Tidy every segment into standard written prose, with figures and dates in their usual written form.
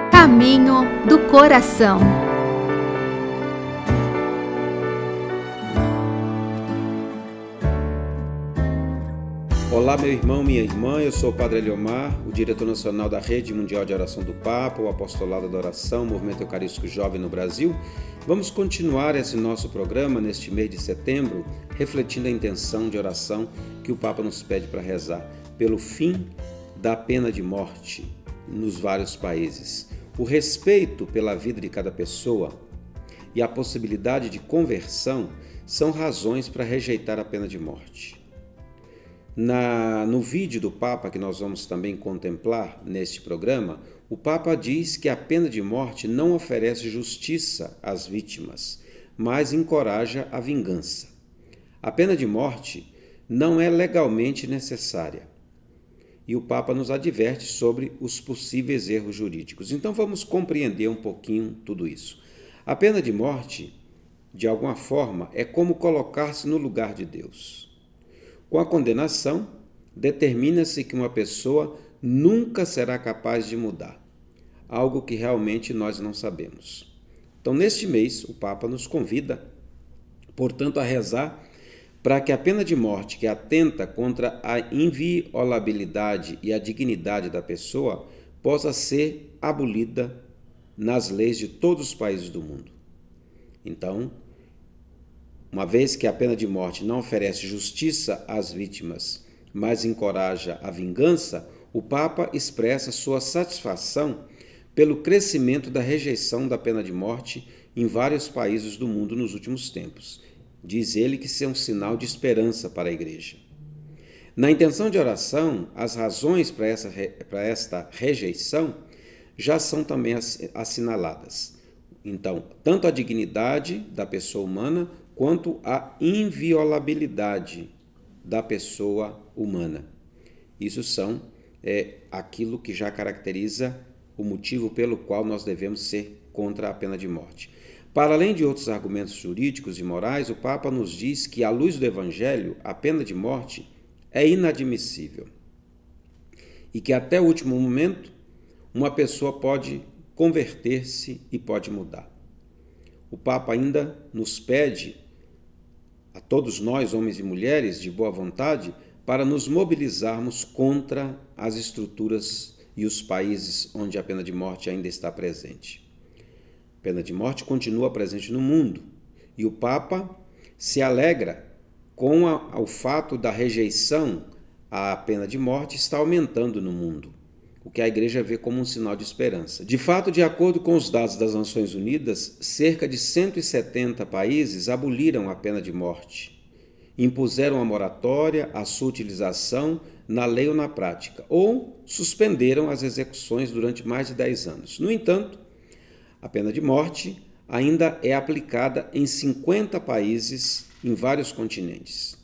Caminho do coração. Olá, meu irmão, minha irmã, eu sou o Padre Eliomar, o diretor nacional da Rede Mundial de Oração do Papa, o Apostolado da Oração, Movimento Eucarístico Jovem no Brasil. Vamos continuar esse nosso programa neste mês de setembro, refletindo a intenção de oração que o Papa nos pede para rezar pelo fim da pena de morte nos vários países. O respeito pela vida de cada pessoa e a possibilidade de conversão são razões para rejeitar a pena de morte. No vídeo do Papa que nós vamos também contemplar neste programa, o Papa diz que a pena de morte não oferece justiça às vítimas, mas encoraja a vingança. A pena de morte não é legalmente necessária. E o Papa nos adverte sobre os possíveis erros jurídicos. Então vamos compreender um pouquinho tudo isso. A pena de morte, de alguma forma, é como colocar-se no lugar de Deus. Com a condenação, determina-se que uma pessoa nunca será capaz de mudar, algo que realmente nós não sabemos. Então, neste mês, o Papa nos convida, portanto, a rezar para que a pena de morte, que atenta contra a inviolabilidade e a dignidade da pessoa, possa ser abolida nas leis de todos os países do mundo. Então, uma vez que a pena de morte não oferece justiça às vítimas, mas encoraja a vingança, o Papa expressa sua satisfação pelo crescimento da rejeição da pena de morte em vários países do mundo nos últimos tempos. Diz ele que isso é um sinal de esperança para a Igreja. Na intenção de oração, as razões para esta rejeição já são também assinaladas. Então, tanto a dignidade da pessoa humana quanto a inviolabilidade da pessoa humana. Isso são aquilo que já caracteriza o motivo pelo qual nós devemos ser contra a pena de morte. Para além de outros argumentos jurídicos e morais, o Papa nos diz que, à luz do Evangelho, a pena de morte é inadmissível e que até o último momento uma pessoa pode converter-se e pode mudar. O Papa ainda nos pede, a todos nós, homens e mulheres de boa vontade, para nos mobilizarmos contra as estruturas e os países onde a pena de morte ainda está presente. A pena de morte continua presente no mundo e o Papa se alegra com o fato da rejeição à pena de morte estar aumentando no mundo, o que a Igreja vê como um sinal de esperança. De fato, de acordo com os dados das Nações Unidas, cerca de 170 países aboliram a pena de morte, impuseram a moratória, a sua utilização na lei ou na prática, ou suspenderam as execuções durante mais de 10 anos. No entanto, a pena de morte ainda é aplicada em 50 países em vários continentes.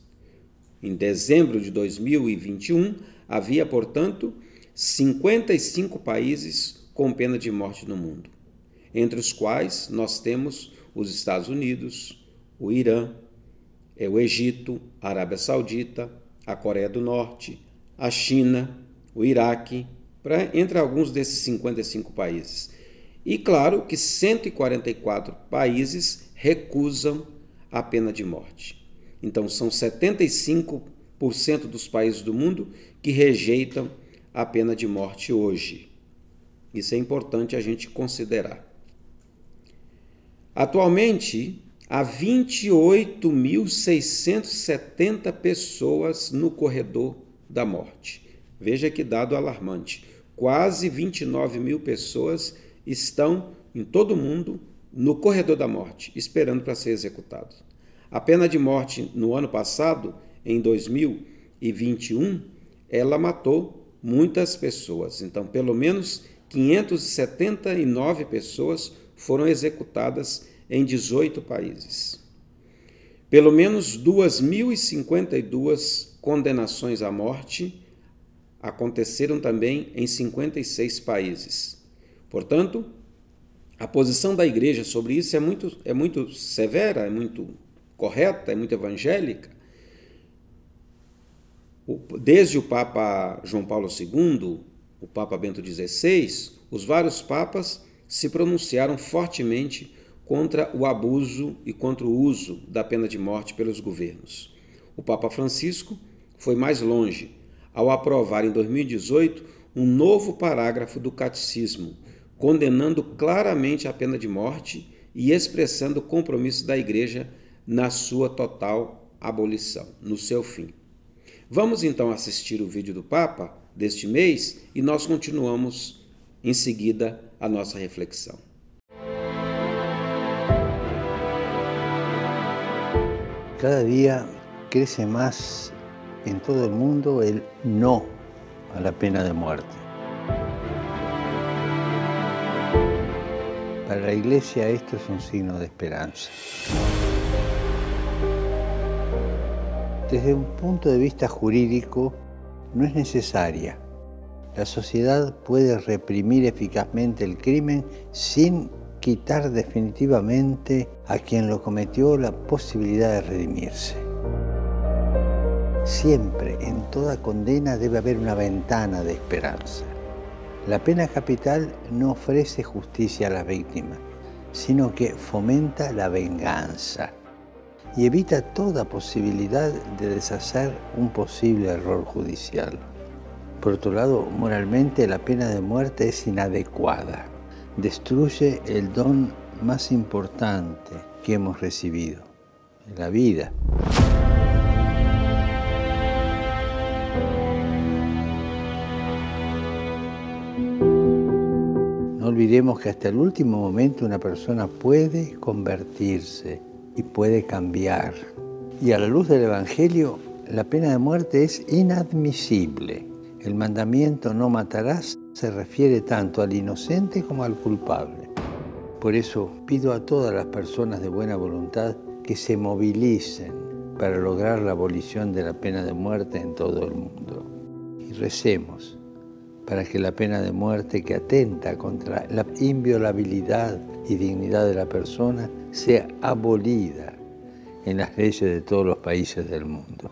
Em dezembro de 2021, havia, portanto, 55 países com pena de morte no mundo, entre os quais nós temos os Estados Unidos, o Irã, o Egito, a Arábia Saudita, a Coreia do Norte, a China, o Iraque, entre alguns desses 55 países. E claro que 144 países recusam a pena de morte. Então são 75% dos países do mundo que rejeitam a pena de morte hoje. Isso é importante a gente considerar. Atualmente, há 28.670 pessoas no corredor da morte. Veja que dado alarmante. Quase 29 mil pessoas estão em todo o mundo no corredor da morte, esperando para ser executados. A pena de morte no ano passado, em 2021, ela matou muitas pessoas. Então, pelo menos 579 pessoas foram executadas em 18 países. Pelo menos 2.052 condenações à morte aconteceram também em 56 países. Portanto, a posição da Igreja sobre isso é muito severa, é muito correta, é muito evangélica. Desde o Papa João Paulo II, o Papa Bento XVI, os vários papas se pronunciaram fortemente contra o abuso e contra o uso da pena de morte pelos governos. O Papa Francisco foi mais longe, ao aprovar em 2018 um novo parágrafo do Catecismo, condenando claramente a pena de morte e expressando o compromisso da Igreja na sua total abolição, no seu fim. Vamos então assistir o vídeo do Papa deste mês e nós continuamos em seguida a nossa reflexão. Cada día crece más en todo el mundo el no a la pena de muerte. Para la Iglesia esto es un signo de esperanza. Desde un punto de vista jurídico, no es necesaria. La sociedad puede reprimir eficazmente el crimen sin quitar definitivamente a quien lo cometió la posibilidad de redimirse. Siempre, en toda condena, debe haber una ventana de esperanza. La pena capital no ofrece justicia a las víctimas, sino que fomenta la venganza y evita toda posibilidad de deshacer un posible error judicial. Por otro lado, moralmente la pena de muerte es inadecuada. Destruye el don más importante que hemos recibido, la vida. No olvidemos que hasta el último momento una persona puede convertirse y puede cambiar. Y a la luz del Evangelio, la pena de muerte es inadmisible. El mandamiento "no matarás" se refiere tanto al inocente como al culpable. Por eso pido a todas las personas de buena voluntad que se movilicen para lograr la abolición de la pena de muerte en todo el mundo. Y recemos para que la pena de muerte, que atenta contra la inviolabilidad y dignidad de la persona, sea abolida en las leyes de todos los países del mundo.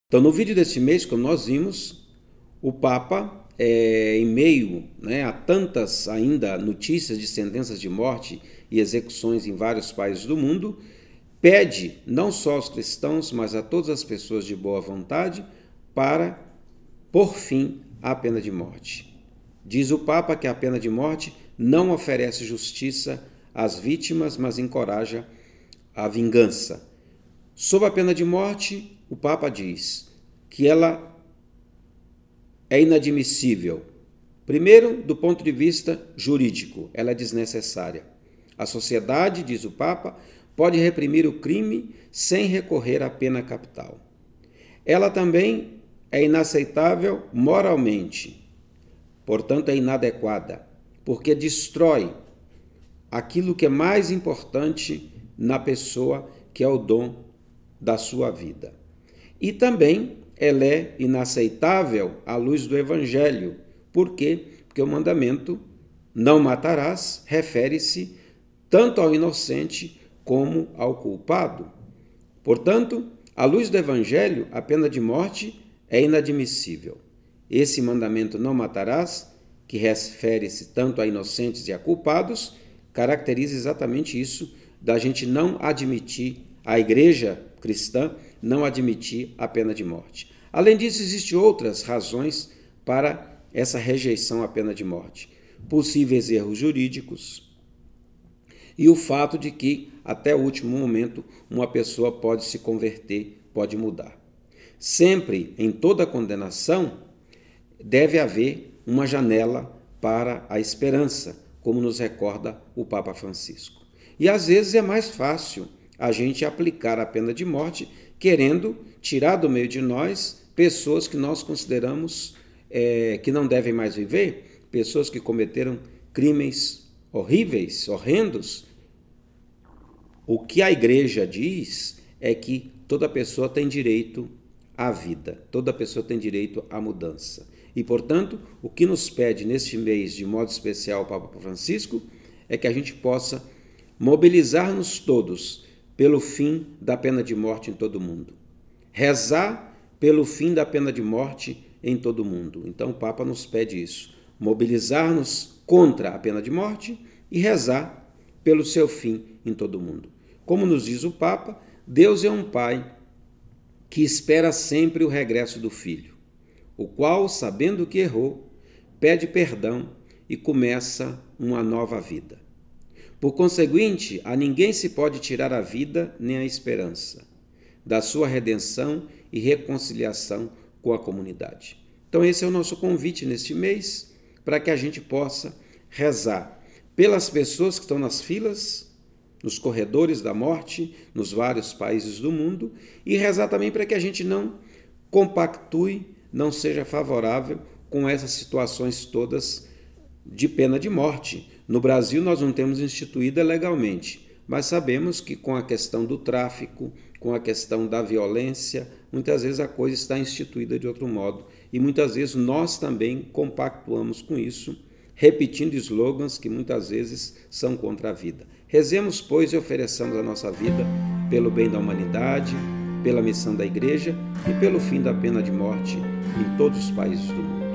Então, no vídeo deste mês, como nós vimos, o Papa, em meio a tantas ainda notícias de sentenças de morte e execuções em vários países do mundo, pede não só aos cristãos, mas a todas as pessoas de boa vontade para pôr fim à pena de morte. Diz o Papa que a pena de morte não oferece justiça às vítimas, mas encoraja a vingança. Sob a pena de morte, o Papa diz que ela é inadmissível. Primeiro, do ponto de vista jurídico, ela é desnecessária. A sociedade, diz o Papa, pode reprimir o crime sem recorrer à pena capital. Ela também é inaceitável moralmente, portanto é inadequada, porque destrói aquilo que é mais importante na pessoa, que é o dom da sua vida. E também ela é inaceitável à luz do Evangelho. Por quê? Porque o mandamento "não matarás" refere-se tanto ao inocente como ao culpado. Portanto, à luz do Evangelho, a pena de morte é inadmissível. Esse mandamento "não matarás", que refere-se tanto a inocentes e a culpados, caracteriza exatamente isso, da gente não admitir, a Igreja cristã não admitir a pena de morte. Além disso, existem outras razões para essa rejeição à pena de morte. Possíveis erros jurídicos e o fato de que, até o último momento, uma pessoa pode se converter, pode mudar. Sempre, em toda condenação, deve haver uma janela para a esperança, como nos recorda o Papa Francisco. E às vezes é mais fácil a gente aplicar a pena de morte querendo tirar do meio de nós pessoas que nós consideramos que não devem mais viver, pessoas que cometeram crimes horríveis, horrendos, O que a igreja diz é que toda pessoa tem direito à vida, toda pessoa tem direito à mudança. E, portanto, o que nos pede neste mês, de modo especial, o Papa Francisco, é que a gente possa mobilizar-nos todos pelo fim da pena de morte em todo o mundo. Rezar pelo fim da pena de morte em todo o mundo. Então o Papa nos pede isso, mobilizar-nos contra a pena de morte e rezar pelo seu fim em todo o mundo. Como nos diz o Papa, Deus é um Pai que espera sempre o regresso do Filho, o qual, sabendo que errou, pede perdão e começa uma nova vida. Por conseguinte, a ninguém se pode tirar a vida nem a esperança da sua redenção e reconciliação com a comunidade. Então esse é o nosso convite neste mês, para que a gente possa rezar pelas pessoas que estão nas filas, nos corredores da morte, nos vários países do mundo, e rezar também para que a gente não compactue, não seja favorável com essas situações todas de pena de morte. No Brasil nós não temos instituída legalmente, mas sabemos que com a questão do tráfico, com a questão da violência, muitas vezes a coisa está instituída de outro modo e muitas vezes nós também compactuamos com isso, repetindo slogans que muitas vezes são contra a vida. Rezemos, pois, e ofereçamos a nossa vida pelo bem da humanidade, pela missão da Igreja e pelo fim da pena de morte em todos os países do mundo.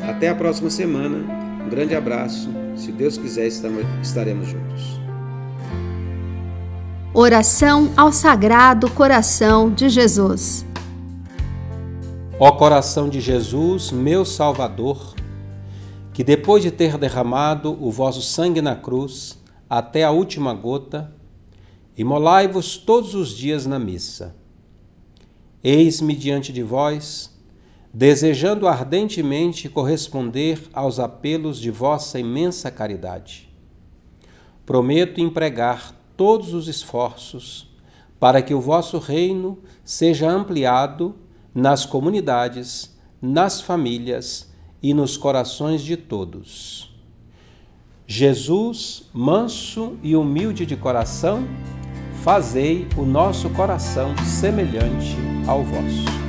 Até a próxima semana, um grande abraço, se Deus quiser estaremos juntos. Oração ao Sagrado Coração de Jesus. Ó coração de Jesus, meu Salvador, que depois de ter derramado o vosso sangue na cruz até a última gota, imolai-vos todos os dias na missa. Eis-me diante de vós, desejando ardentemente corresponder aos apelos de vossa imensa caridade. Prometo empregar todos os esforços para que o vosso reino seja ampliado nas comunidades, nas famílias e nos corações de todos. Jesus, manso e humilde de coração, fazei o nosso coração semelhante ao vosso.